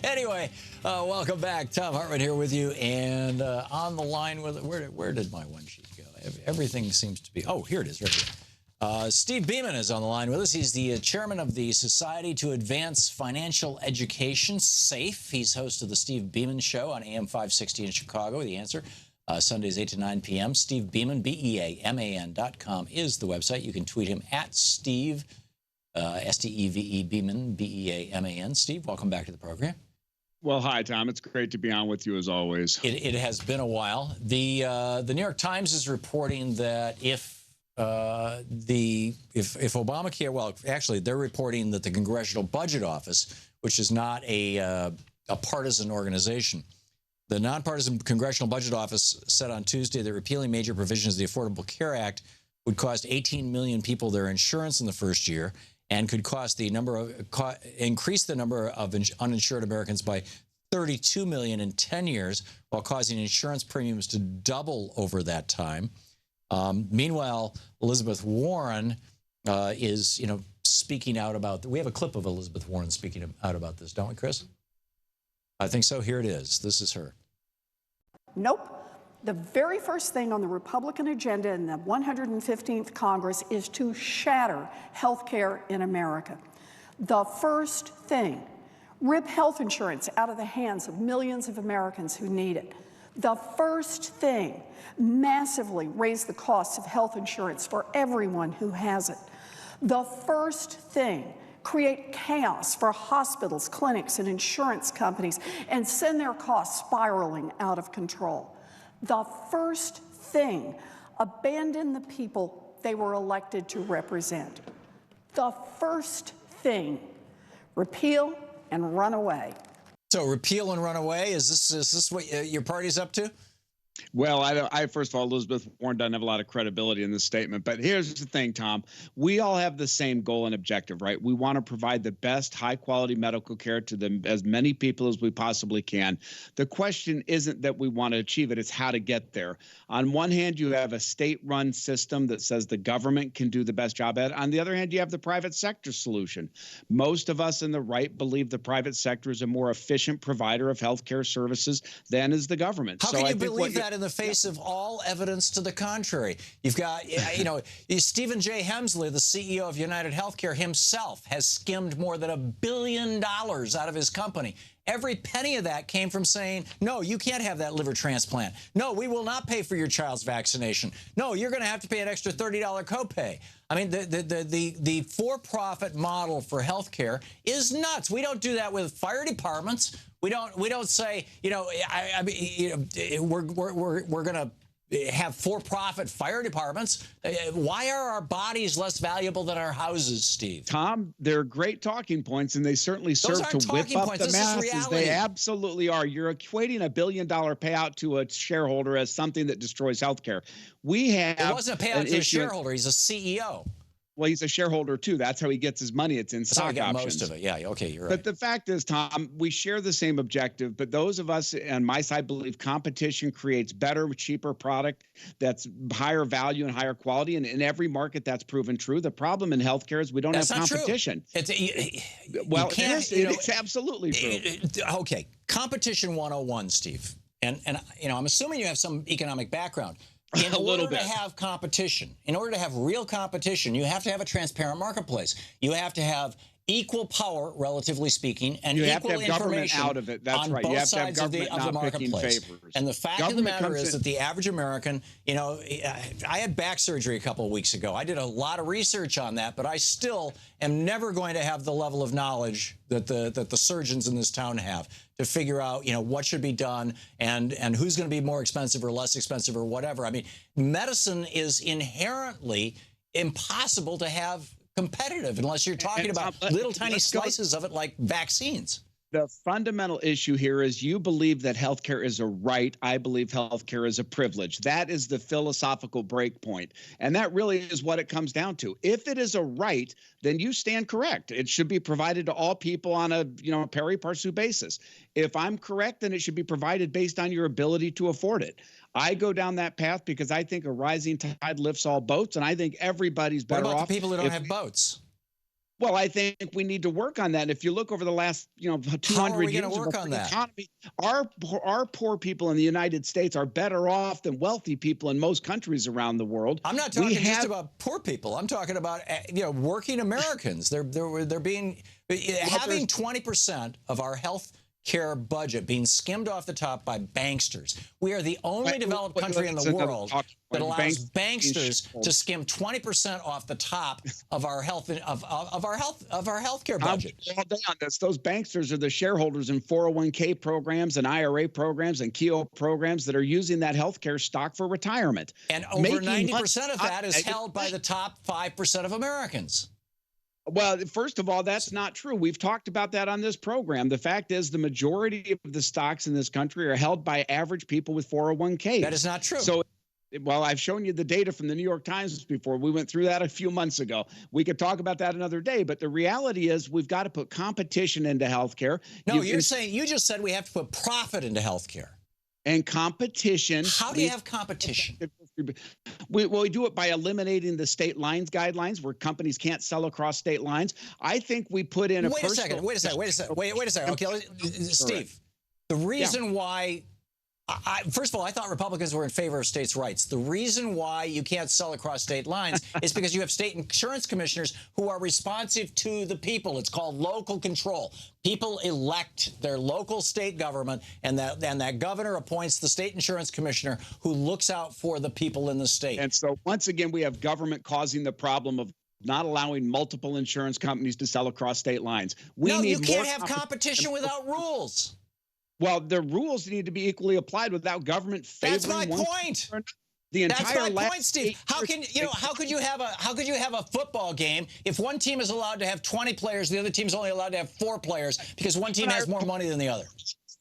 Anyway, welcome back. Tom Hartman here with you, and on the line with where did my one sheet go? Everything seems to be. Oh, here it is, right here. Steve Beeman is on the line with us. He's the chairman of the Society to Advance Financial Education, SAFE. He's host of the Steve Beeman Show on AM 560 in Chicago. The Answer, Sundays 8 to 9 p.m. Steve Beeman, BEAMAN.com is the website. You can tweet him at Steve, S-T-E-V-E Beeman, B-E-A-M-A-N. Steve, welcome back to the program. Well, hi, Tom. It's great to be on with you as always. It has been a while. The New York Times is reporting that if Obamacare, well, actually, they're reporting that the Congressional Budget Office, which is not a partisan organization, the nonpartisan Congressional Budget Office said on Tuesday that repealing major provisions of the Affordable Care Act would cost 18 million people their insurance in the first year, and could cost increase the number of uninsured Americans by 32 million in 10 years, while causing insurance premiums to double over that time. Meanwhile, Elizabeth Warren is, speaking out about. We have a clip of Elizabeth Warren speaking out about this, don't we, Chris? I think so. Here it is. This is her. Nope. The very first thing on the Republican agenda in the 115th Congress is to shatter health care in America. The first thing, rip health insurance out of the hands of millions of Americans who need it. The first thing, massively raise the costs of health insurance for everyone who has it. The first thing, create chaos for hospitals, clinics, and insurance companies, and send their costs spiraling out of control. The first thing, abandon the people they were elected to represent. The first thing, repeal and run away. So repeal and run away, is this what your party's up to? Well, I first of all, Elizabeth Warren doesn't have a lot of credibility in this statement. But here's the thing, Tom. We all have the same goal and objective, right? We want to provide the best high-quality medical care to as many people as we possibly can. The question isn't that we want to achieve it. It's how to get there. On one hand, you have a state-run system that says the government can do the best job at it. On the other hand, you have the private sector solution. Most of us in the right believe the private sector is a more efficient provider of health care services than is the government. How can you believe that in the face of all evidence to the contrary? You've got, Stephen J. Hemsley, the CEO of United Healthcare himself, has skimmed more than $1 billion out of his company. Every penny of that came from saying, no, you can't have that liver transplant. No, we will not pay for your child's vaccination. No, you're going to have to pay an extra $30 copay. I mean, the for-profit model for healthcare is nuts. We don't do that with fire departments. We don't say, we're going to have for-profit fire departments. Why are our bodies less valuable than our houses, Steve? Tom, they're great talking points, and they certainly serve to whip up the masses. They absolutely are. You're equating $1 billion payout to a shareholder as something that destroys healthcare. It wasn't a payout to a shareholder. He's a CEO. Well, he's a shareholder, too. That's how he gets his money. It's in stock options. Most of it. Yeah, okay, you're right. But the fact is, Tom, we share the same objective, but those of us on my side believe competition creates better, cheaper product that's higher value and higher quality. And in every market, that's proven true. The problem in healthcare is we don't have competition. It's absolutely true. Okay, competition 101, Steve. And I'm assuming you have some economic background. In order to have competition, in order to have real competition, you have to have a transparent marketplace. You have to have equal power, relatively speaking, and equal information out of it. That's right. On both sides of the marketplace. And the fact of the matter is that the average American, I had back surgery a couple of weeks ago. I did a lot of research on that, but I still am never going to have the level of knowledge that the surgeons in this town have to figure out, what should be done and who's going to be more expensive or less expensive or whatever. I mean, medicine is inherently impossible to have competitive unless you're talking about little tiny slices of it like vaccines. The fundamental issue here is you believe that healthcare is a right. I believe healthcare is a privilege. That is the philosophical break point. And that really is what it comes down to. If it is a right, then you stand correct. It should be provided to all people on a, pari passu basis. If I'm correct, then it should be provided based on your ability to afford it. I go down that path because I think a rising tide lifts all boats, and I think everybody's better off. What about the people who don't have boats? Well, I think we need to work on that. And if you look over the last, 200 years work of on our that? economy, our poor people in the United States are better off than wealthy people in most countries around the world. I'm not talking just about poor people. I'm talking about working Americans. They're being having 20% of our health care budget being skimmed off the top by banksters. We are the only developed country in the world that allows banksters to skim 20% off the top of our health care budget. All day on this. Those banksters are the shareholders in 401k programs and IRA programs and Keogh programs that are using that healthcare stock for retirement. And over 90% of that is held by the top 5% of Americans. Well, first of all, that's not true. We've talked about that on this program. The fact is the majority of the stocks in this country are held by average people with 401k. That is not true. So, well, I've shown you the data from the New York Times before. We went through that a few months ago. We could talk about that another day. But the reality is we've got to put competition into healthcare. No, you just said we have to put profit into healthcare. And competition. How do you have competition? We do it by eliminating the state lines guidelines where companies can't sell across state lines. I think we put in Wait a second. Okay, Steve, the reason why first of all, I thought Republicans were in favor of states' rights. The reason why you can't sell across state lines is because you have state insurance commissioners who are responsive to the people. It's called local control. People elect their local state government, and that governor appoints the state insurance commissioner who looks out for the people in the state. And so once again, we have government causing the problem of not allowing multiple insurance companies to sell across state lines. You can't have competition without rules. Well, the rules need to be equally applied without government favoring. That's my point. That's my point, Steve. How could you have a football game if one team is allowed to have 20 players, the other team is only allowed to have 4 players because one team has more money than the other?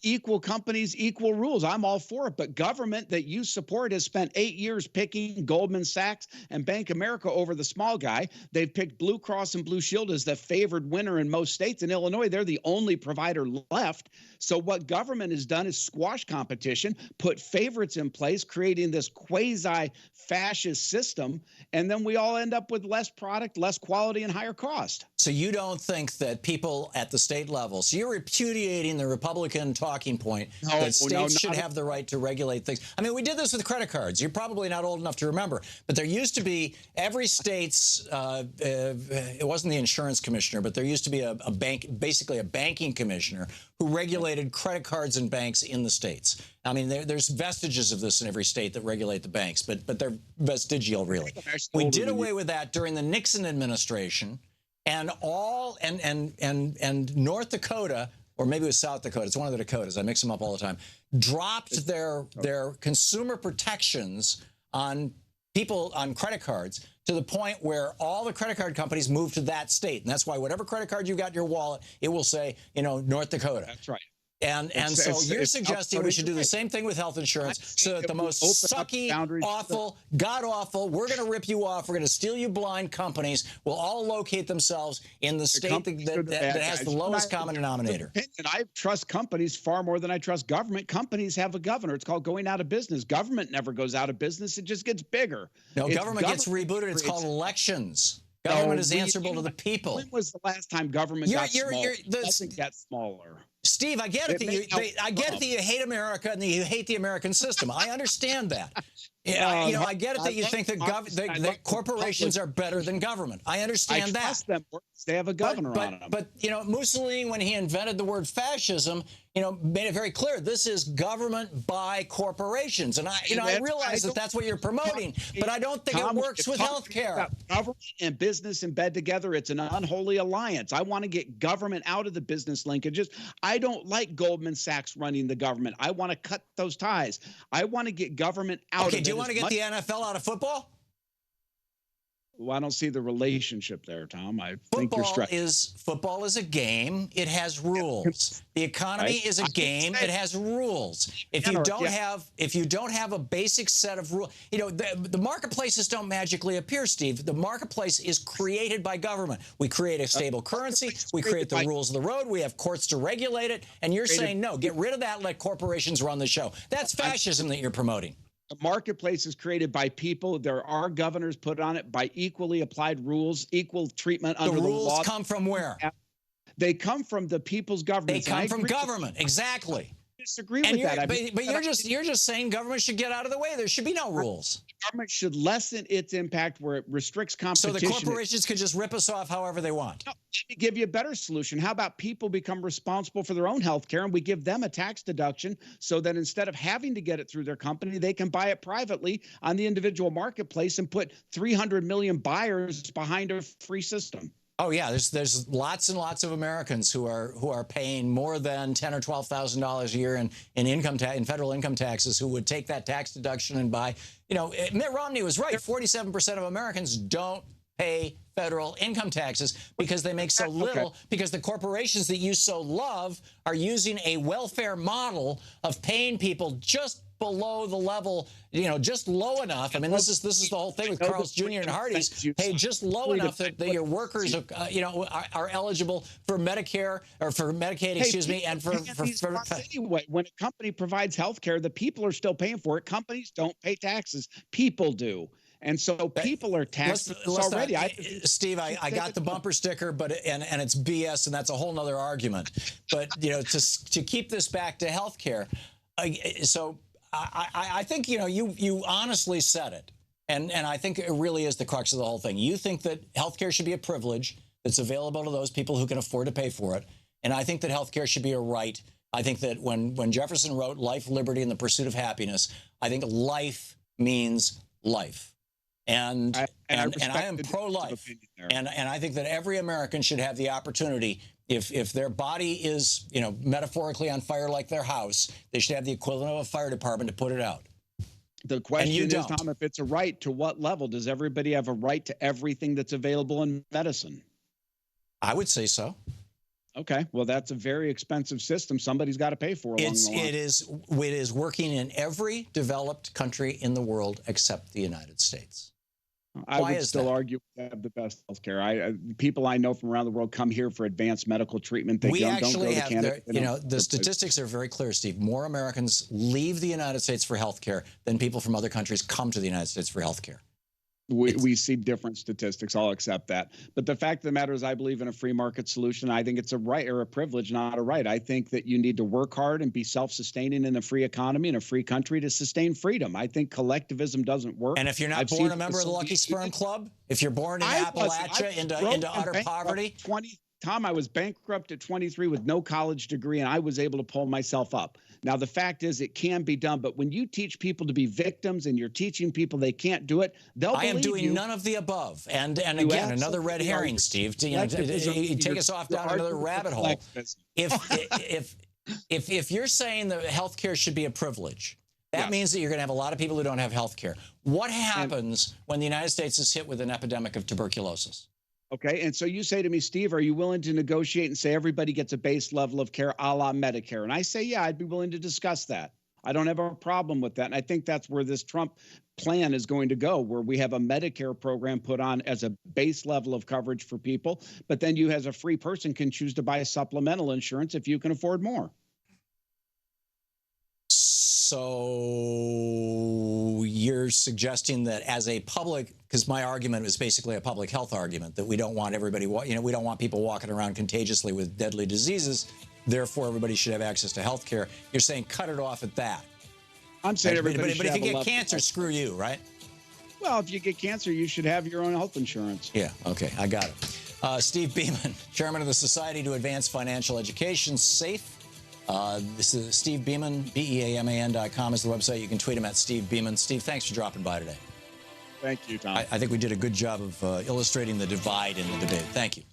Equal companies, equal rules. I'm all for it. But government that you support has spent 8 years picking Goldman Sachs and Bank of America over the small guy. They've picked Blue Cross and Blue Shield as the favored winner in most states. In Illinois, they're the only provider left. So what government has done is squash competition, put favorites in place, creating this quasi-fascist system. And then we all end up with less product, less quality, and higher cost. So you don't think that people at the state level, so you're repudiating the Republican talking point that states should have the right to regulate things. I mean, we did this with credit cards. You're probably not old enough to remember, but there used to be every state's, it wasn't the insurance commissioner, but there used to be a bank, basically a banking commissioner who regulated credit cards and banks in the states. I mean, there's vestiges of this in every state that regulate the banks, but they're vestigial, really. We did away with that during the Nixon administration. And North Dakota, or maybe it was South Dakota, it's one of the Dakotas, I mix them up all the time, dropped their consumer protections on people on credit cards to the point where all the credit card companies moved to that state. And that's why whatever credit card you got in your wallet, it will say, North Dakota. That's right. And so you're suggesting we should do the same thing with health insurance so that the most sucky, awful, god-awful, we're going to rip you off, we're going to steal you blind companies will all locate themselves in the state that has the lowest common denominator. And I trust companies far more than I trust government. Companies have a governor. It's called going out of business. Government never goes out of business. It just gets bigger. No, government gets rebooted. It's called elections. Government is answerable to the people. When was the last time government got smaller? It doesn't get smaller. Steve, I get it that you hate America and that you hate the American system. I understand that. I get it that you think that corporations are better than government. I understand that. I trust them. They have a governor on them. But Mussolini, when he invented the word fascism, made it very clear this is government by corporations. And I realize that's what you're promoting, but I don't think it works with healthcare. Government and business in bed together, it's an unholy alliance. I want to get government out of the business linkages. I don't like Goldman Sachs running the government. I want to cut those ties. I want to get government out of it. Do you want to get the NFL out of football? Well, I don't see the relationship there, Tom. I think you're stretching. Football is a game. It has rules. The economy is a game. It has rules. If you don't have a basic set of rules, the marketplaces don't magically appear, Steve. The marketplace is created by government. We create a stable currency. We create the rules of the road. We have courts to regulate it. And you're saying, no, get rid of that. Let corporations run the show. That's fascism that you're promoting. The marketplace is created by people. There are governors put on it by equally applied rules, equal treatment under the law. The rules come from where? They come from the people's governments. They come from government. Exactly. Disagree with that. But you're just saying government should get out of the way. There should be no rules. Government should lessen its impact where it restricts competition. So the corporations could just rip us off however they want. No, let me give you a better solution. How about people become responsible for their own health care, and we give them a tax deduction so that instead of having to get it through their company, they can buy it privately on the individual marketplace and put 300 million buyers behind a free system. Oh yeah, there's lots and lots of Americans who are paying more than $10,000 or $12,000 a year in federal income taxes who would take that tax deduction and buy. You know, Mitt Romney was right. 47% of Americans don't pay federal income taxes because they make so little, because the corporations that you so love are using a welfare model of paying people just below the level, you know, just low enough. I mean, this is the whole thing with Carl's Jr. and Hardee's, paid just low enough that your workers, you know, are eligible for Medicare or for Medicaid, excuse me, and for anyway, when a company provides health care, the people are still paying for it. Companies don't pay taxes. People do. And so people are taxed already. Steve, I got the bumper sticker, but and it's BS, and that's a whole nother argument. But you know, to keep this back to healthcare, so I think you know you honestly said it, and I think it really is the crux of the whole thing. You think that healthcare should be a privilege that's available to those people who can afford to pay for it, and I think that healthcare should be a right. I think that when Jefferson wrote "Life, Liberty, and the Pursuit of Happiness," I think life means life. And I am pro-life, and I think that every American should have the opportunity, if their body is, you know, metaphorically on fire like their house, they should have the equivalent of a fire department to put it out. The question is, Tom, if it's a right, to what level? Does everybody have a right to everything that's available in medicine? I would say so. Okay, well, that's a very expensive system. Somebody's got to pay for it. It is working in every developed country in the world except the United States. I would still argue we have the best healthcare. People I know from around the world come here for advanced medical treatment. They don't go to Canada. You know, the statistics are very clear, Steve. More Americans leave the United States for healthcare than people from other countries come to the United States for healthcare. We see different statistics. I'll accept that. But the fact of the matter is I believe in a free market solution. I think it's a right or a privilege, not a right. I think that you need to work hard and be self-sustaining in a free economy, in a free country, to sustain freedom. I think collectivism doesn't work. And if you're not born a member of the Lucky Sperm Club, if you're born in Appalachia into utter poverty. Tom, I was bankrupt at 23 with no college degree, and I was able to pull myself up. Now, the fact is it can be done, but when you teach people to be victims and you're teaching people they can't do it, they'll believe you. I am doing none of the above. And again, another red herring, Steve. You know, take us off down another rabbit hole. If you're saying that healthcare should be a privilege, that means that you're going to have a lot of people who don't have healthcare. What happens when the United States is hit with an epidemic of tuberculosis? Okay, and so you say to me, Steve, are you willing to negotiate and say everybody gets a base level of care a la Medicare? And I say, yeah, I'd be willing to discuss that. I don't have a problem with that. And I think that's where this Trump plan is going to go, where we have a Medicare program put on as a base level of coverage for people, but then you as a free person can choose to buy a supplemental insurance if you can afford more. So you're suggesting that as a public, because my argument is basically a public health argument, that we don't want everybody, you know, we don't want people walking around contagiously with deadly diseases. Therefore, everybody should have access to health care. You're saying cut it off at that. I'm saying everybody should have. But if you get cancer, screw you, right? Well, if you get cancer, you should have your own health insurance. Yeah, okay, I got it. Steve Beaman, chairman of the Society to Advance Financial Education, SAFE. This is Steve Beaman, BEAMAN.com is the website. You can tweet him at Steve Beaman. Steve, thanks for dropping by today. Thank you, Tom. I think we did a good job of illustrating the divide in the debate. Thank you.